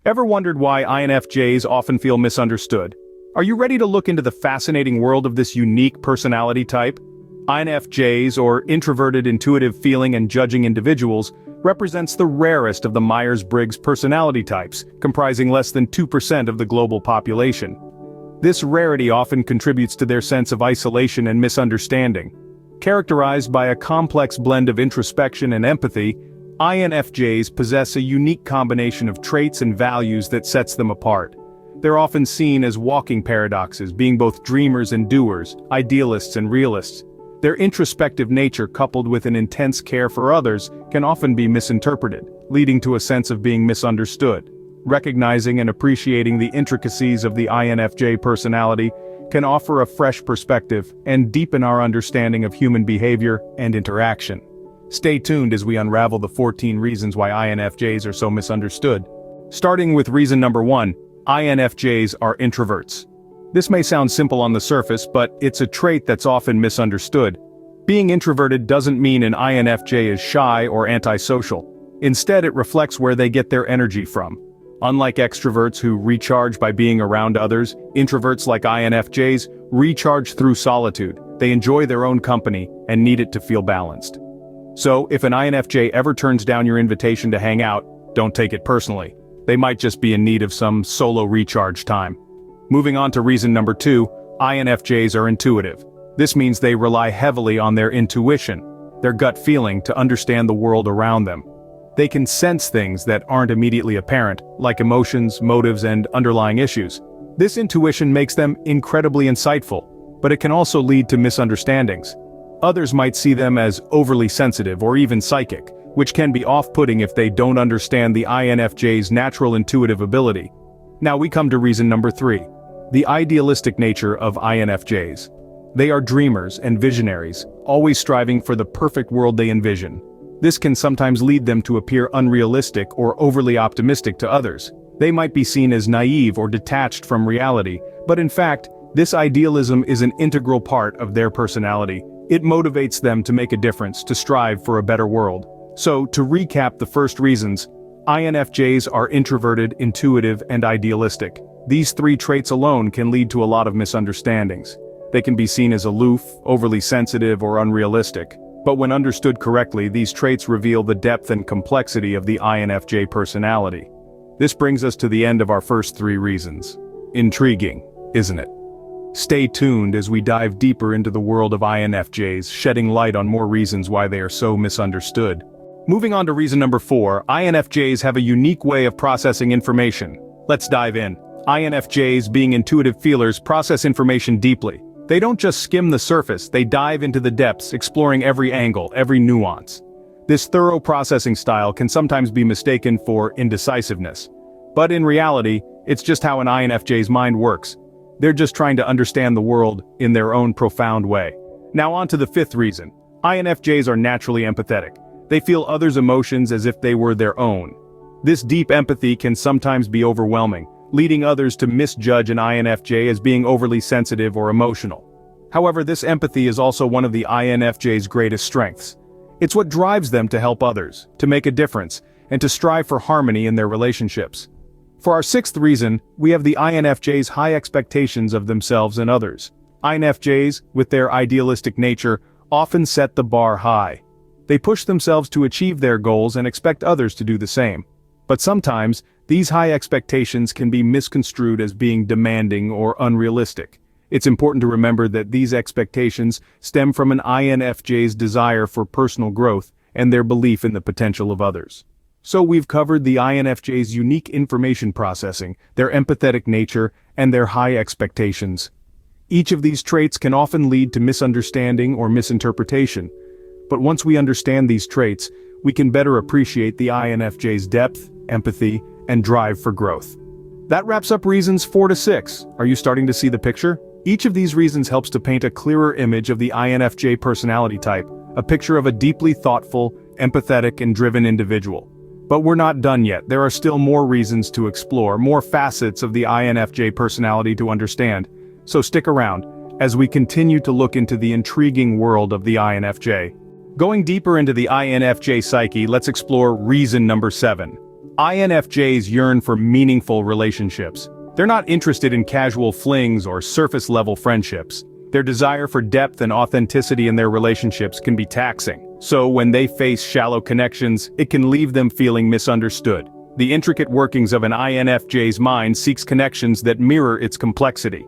Ever wondered why INFJs often feel misunderstood? Are you ready to look into the fascinating world of this unique personality type? INFJs, or introverted intuitive feeling and judging individuals, represents the rarest of the Myers-Briggs personality types, comprising less than 2% of the global population. This rarity often contributes to their sense of isolation and misunderstanding. Characterized by a complex blend of introspection and empathy, INFJs possess a unique combination of traits and values that sets them apart. They're often seen as walking paradoxes, being both dreamers and doers, idealists and realists. Their introspective nature, coupled with an intense care for others, can often be misinterpreted, leading to a sense of being misunderstood. Recognizing and appreciating the intricacies of the INFJ personality can offer a fresh perspective and deepen our understanding of human behavior and interaction. Stay tuned as we unravel the 14 reasons why INFJs are so misunderstood. Starting with reason number 1, INFJs are introverts. This may sound simple on the surface, but it's a trait that's often misunderstood. Being introverted doesn't mean an INFJ is shy or antisocial. Instead, it reflects where they get their energy from. Unlike extroverts who recharge by being around others, introverts like INFJs recharge through solitude. They enjoy their own company and need it to feel balanced. So, if an INFJ ever turns down your invitation to hang out, don't take it personally. They might just be in need of some solo recharge time. Moving on to reason number 2, INFJs are intuitive. This means they rely heavily on their intuition, their gut feeling, to understand the world around them. They can sense things that aren't immediately apparent, like emotions, motives, and underlying issues. This intuition makes them incredibly insightful, but it can also lead to misunderstandings. Others might see them as overly sensitive or even psychic, which can be off-putting if they don't understand the INFJ's natural intuitive ability. Now we come to reason number 3, the idealistic nature of INFJs. They are dreamers and visionaries, always striving for the perfect world they envision. This can sometimes lead them to appear unrealistic or overly optimistic to others. They might be seen as naive or detached from reality, but in fact, this idealism is an integral part of their personality. It motivates them to make a difference, to strive for a better world. So, to recap the first reasons, INFJs are introverted, intuitive, and idealistic. These 3 traits alone can lead to a lot of misunderstandings. They can be seen as aloof, overly sensitive, or unrealistic. But when understood correctly, these traits reveal the depth and complexity of the INFJ personality. This brings us to the end of our first 3 reasons. Intriguing, isn't it? Stay tuned as we dive deeper into the world of INFJs, shedding light on more reasons why they are so misunderstood. Moving on to reason number 4, INFJs have a unique way of processing information. Let's dive in. INFJs, being intuitive feelers, process information deeply. They don't just skim the surface, they dive into the depths, exploring every angle, every nuance. This thorough processing style can sometimes be mistaken for indecisiveness. But in reality, it's just how an INFJ's mind works. They're just trying to understand the world in their own profound way. Now on to the 5th reason. INFJs are naturally empathetic. They feel others' emotions as if they were their own. This deep empathy can sometimes be overwhelming, leading others to misjudge an INFJ as being overly sensitive or emotional. However, this empathy is also one of the INFJ's greatest strengths. It's what drives them to help others, to make a difference, and to strive for harmony in their relationships. For our 6th reason, we have the INFJ's high expectations of themselves and others. INFJs, with their idealistic nature, often set the bar high. They push themselves to achieve their goals and expect others to do the same. But sometimes, these high expectations can be misconstrued as being demanding or unrealistic. It's important to remember that these expectations stem from an INFJ's desire for personal growth and their belief in the potential of others. So we've covered the INFJ's unique information processing, their empathetic nature, and their high expectations. Each of these traits can often lead to misunderstanding or misinterpretation. But once we understand these traits, we can better appreciate the INFJ's depth, empathy, and drive for growth. That wraps up reasons 4 to 6. Are you starting to see the picture? Each of these reasons helps to paint a clearer image of the INFJ personality type, a picture of a deeply thoughtful, empathetic, and driven individual. But we're not done yet. There are still more reasons to explore, more facets of the INFJ personality to understand. So stick around as we continue to look into the intriguing world of the INFJ. Going deeper into the INFJ psyche, let's explore reason number 7. INFJs yearn for meaningful relationships. They're not interested in casual flings or surface-level friendships. Their desire for depth and authenticity in their relationships can be taxing. So when they face shallow connections, it can leave them feeling misunderstood. The intricate workings of an INFJ's mind seeks connections that mirror its complexity.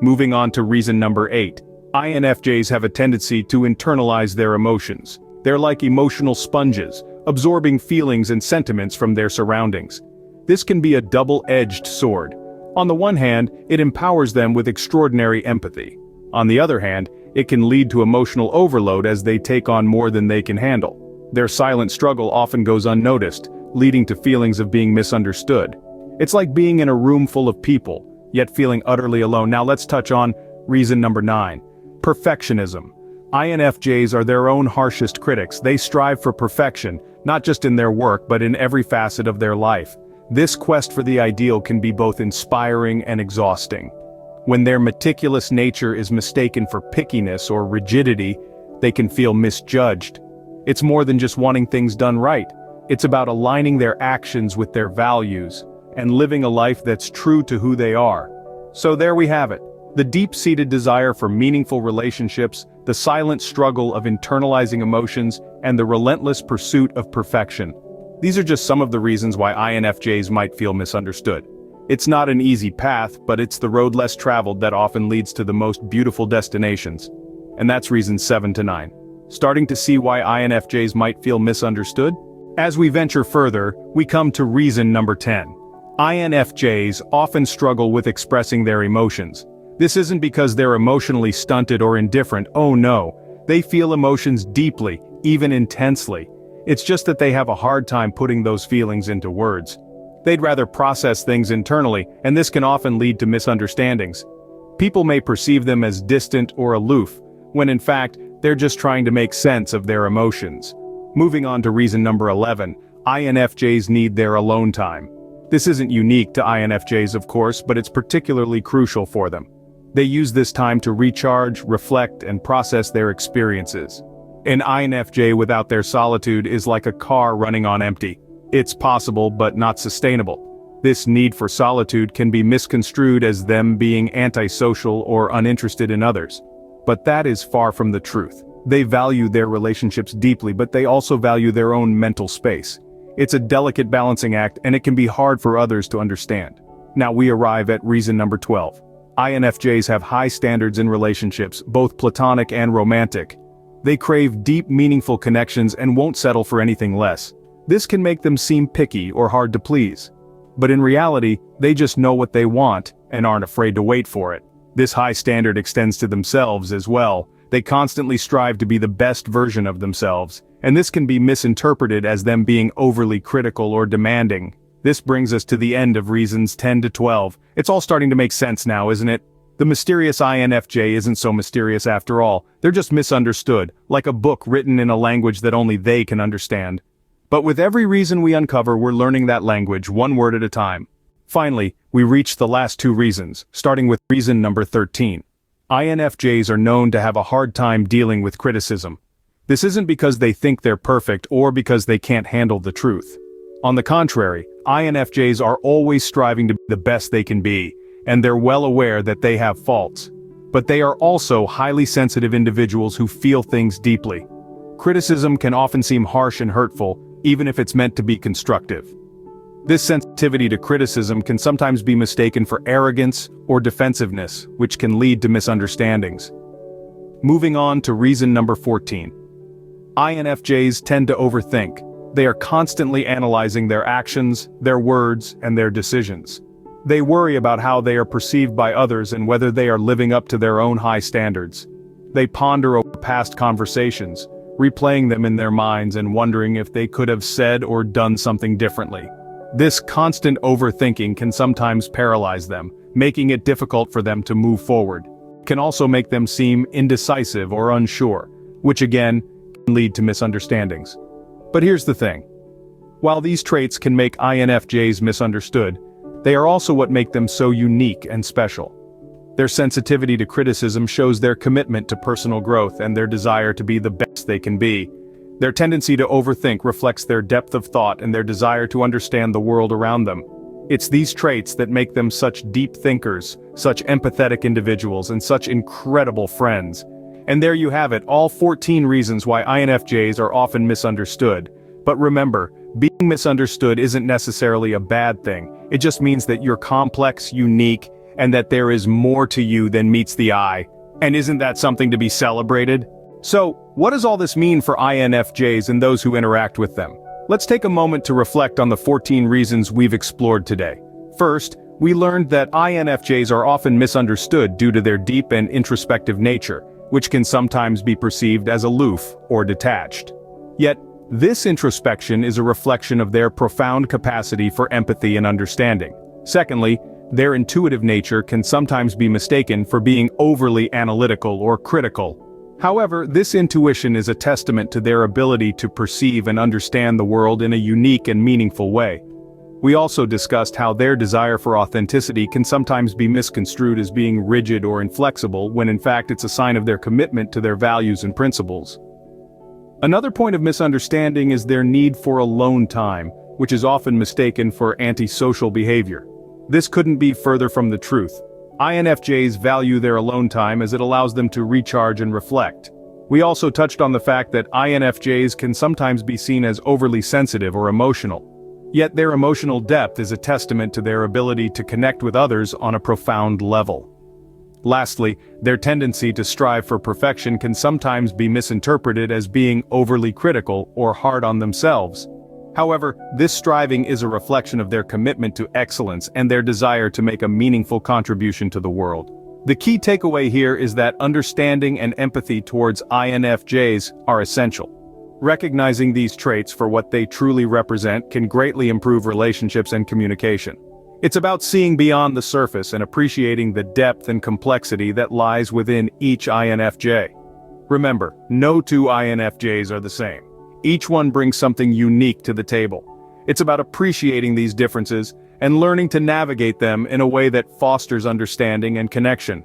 Moving on to reason number 8. INFJs have a tendency to internalize their emotions. They're like emotional sponges, absorbing feelings and sentiments from their surroundings. This can be a double-edged sword. On the one hand, it empowers them with extraordinary empathy. On the other hand, it can lead to emotional overload as they take on more than they can handle. Their silent struggle often goes unnoticed, leading to feelings of being misunderstood. It's like being in a room full of people, yet feeling utterly alone. Now let's touch on reason number 9. Perfectionism. INFJs are their own harshest critics. They strive for perfection, not just in their work but in every facet of their life. This quest for the ideal can be both inspiring and exhausting. When their meticulous nature is mistaken for pickiness or rigidity, they can feel misjudged. It's more than just wanting things done right. It's about aligning their actions with their values and living a life that's true to who they are. So there we have it. The deep-seated desire for meaningful relationships, the silent struggle of internalizing emotions, and the relentless pursuit of perfection. These are just some of the reasons why INFJs might feel misunderstood. It's not an easy path, but it's the road less traveled that often leads to the most beautiful destinations. And that's reasons 7 to 9. Starting to see why INFJs might feel misunderstood? As we venture further, we come to reason number 10. INFJs often struggle with expressing their emotions. This isn't because they're emotionally stunted or indifferent. Oh no, they feel emotions deeply, even intensely. It's just that they have a hard time putting those feelings into words. They'd rather process things internally, and this can often lead to misunderstandings. People may perceive them as distant or aloof, when in fact, they're just trying to make sense of their emotions. Moving on to reason number 11, INFJs need their alone time. This isn't unique to INFJs, of course, but it's particularly crucial for them. They use this time to recharge, reflect, and process their experiences. An INFJ without their solitude is like a car running on empty. It's possible, but not sustainable. This need for solitude can be misconstrued as them being antisocial or uninterested in others. But that is far from the truth. They value their relationships deeply, but they also value their own mental space. It's a delicate balancing act, and it can be hard for others to understand. Now we arrive at reason number 12. INFJs have high standards in relationships, both platonic and romantic. They crave deep, meaningful connections and won't settle for anything less. This can make them seem picky or hard to please. But in reality, they just know what they want and aren't afraid to wait for it. This high standard extends to themselves as well. They constantly strive to be the best version of themselves, and this can be misinterpreted as them being overly critical or demanding. This brings us to the end of reasons 10 to 12. It's all starting to make sense now, isn't it? The mysterious INFJ isn't so mysterious after all. They're just misunderstood, like a book written in a language that only they can understand. But with every reason we uncover, we're learning that language one word at a time. Finally, we reach the last 2 reasons, starting with reason number 13. INFJs are known to have a hard time dealing with criticism. This isn't because they think they're perfect or because they can't handle the truth. On the contrary, INFJs are always striving to be the best they can be, and they're well aware that they have faults. But they are also highly sensitive individuals who feel things deeply. Criticism can often seem harsh and hurtful, even if it's meant to be constructive. This sensitivity to criticism can sometimes be mistaken for arrogance or defensiveness, which can lead to misunderstandings. Moving on to reason number 14. INFJs tend to overthink. They are constantly analyzing their actions, their words, and their decisions. They worry about how they are perceived by others and whether they are living up to their own high standards. They ponder over past conversations, replaying them in their minds and wondering if they could have said or done something differently. This constant overthinking can sometimes paralyze them, making it difficult for them to move forward. It can also make them seem indecisive or unsure, which again, can lead to misunderstandings. But here's the thing. While these traits can make INFJs misunderstood, they are also what make them so unique and special. Their sensitivity to criticism shows their commitment to personal growth and their desire to be the best they can be. Their tendency to overthink reflects their depth of thought and their desire to understand the world around them. It's these traits that make them such deep thinkers, such empathetic individuals, and such incredible friends. And there you have it, all 14 reasons why INFJs are often misunderstood. But remember, being misunderstood isn't necessarily a bad thing. It just means that you're complex, unique, and that there is more to you than meets the eye. And isn't that something to be celebrated? So, what does all this mean for INFJs and those who interact with them? Let's take a moment to reflect on the 14 reasons we've explored today. First, we learned that INFJs are often misunderstood due to their deep and introspective nature, which can sometimes be perceived as aloof or detached. Yet, this introspection is a reflection of their profound capacity for empathy and understanding. Secondly, their intuitive nature can sometimes be mistaken for being overly analytical or critical. However, this intuition is a testament to their ability to perceive and understand the world in a unique and meaningful way. We also discussed how their desire for authenticity can sometimes be misconstrued as being rigid or inflexible when in fact it's a sign of their commitment to their values and principles. Another point of misunderstanding is their need for alone time, which is often mistaken for antisocial behavior. This couldn't be further from the truth. INFJs value their alone time as it allows them to recharge and reflect. We also touched on the fact that INFJs can sometimes be seen as overly sensitive or emotional. Yet their emotional depth is a testament to their ability to connect with others on a profound level. Lastly, their tendency to strive for perfection can sometimes be misinterpreted as being overly critical or hard on themselves. However, this striving is a reflection of their commitment to excellence and their desire to make a meaningful contribution to the world. The key takeaway here is that understanding and empathy towards INFJs are essential. Recognizing these traits for what they truly represent can greatly improve relationships and communication. It's about seeing beyond the surface and appreciating the depth and complexity that lies within each INFJ. Remember, no two INFJs are the same. Each one brings something unique to the table. It's about appreciating these differences and learning to navigate them in a way that fosters understanding and connection.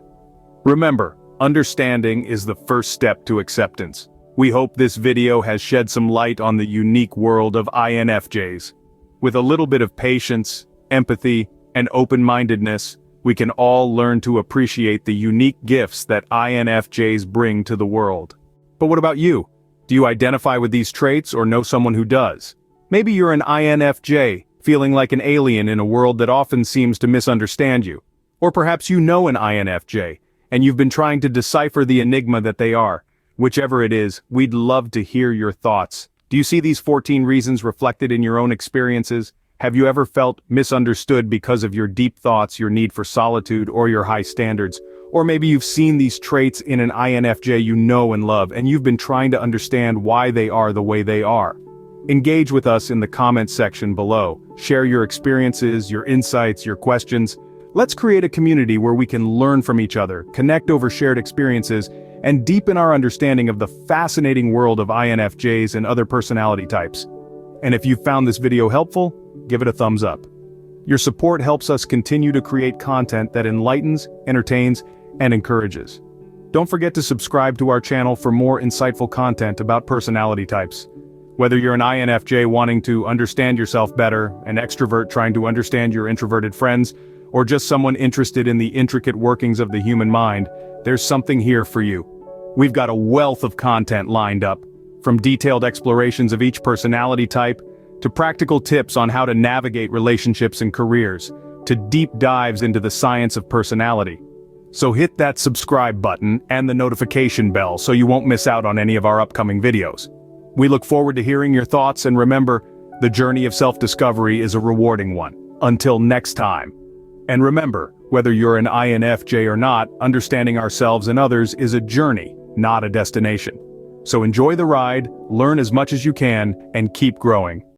Remember, understanding is the first step to acceptance. We hope this video has shed some light on the unique world of INFJs. With a little bit of patience, empathy, and open-mindedness, we can all learn to appreciate the unique gifts that INFJs bring to the world. But what about you? Do you identify with these traits or know someone who does? Maybe you're an INFJ, feeling like an alien in a world that often seems to misunderstand you. Or perhaps you know an INFJ, and you've been trying to decipher the enigma that they are. Whichever it is, we'd love to hear your thoughts. Do you see these 14 reasons reflected in your own experiences? Have you ever felt misunderstood because of your deep thoughts, your need for solitude, or your high standards? Or maybe you've seen these traits in an INFJ you know and love, and you've been trying to understand why they are the way they are. Engage with us in the comments section below. Share your experiences, your insights, your questions. Let's create a community where we can learn from each other, connect over shared experiences, and deepen our understanding of the fascinating world of INFJs and other personality types. And if you found this video helpful, give it a thumbs up. Your support helps us continue to create content that enlightens, entertains, and encourages. Don't forget to subscribe to our channel for more insightful content about personality types. Whether you're an INFJ wanting to understand yourself better, an extrovert trying to understand your introverted friends, or just someone interested in the intricate workings of the human mind, there's something here for you. We've got a wealth of content lined up, from detailed explorations of each personality type, to practical tips on how to navigate relationships and careers, to deep dives into the science of personality. So hit that subscribe button and the notification bell so you won't miss out on any of our upcoming videos. We look forward to hearing your thoughts, and remember, the journey of self-discovery is a rewarding one. Until next time. And remember, whether you're an INFJ or not, understanding ourselves and others is a journey, not a destination. So enjoy the ride, learn as much as you can, and keep growing.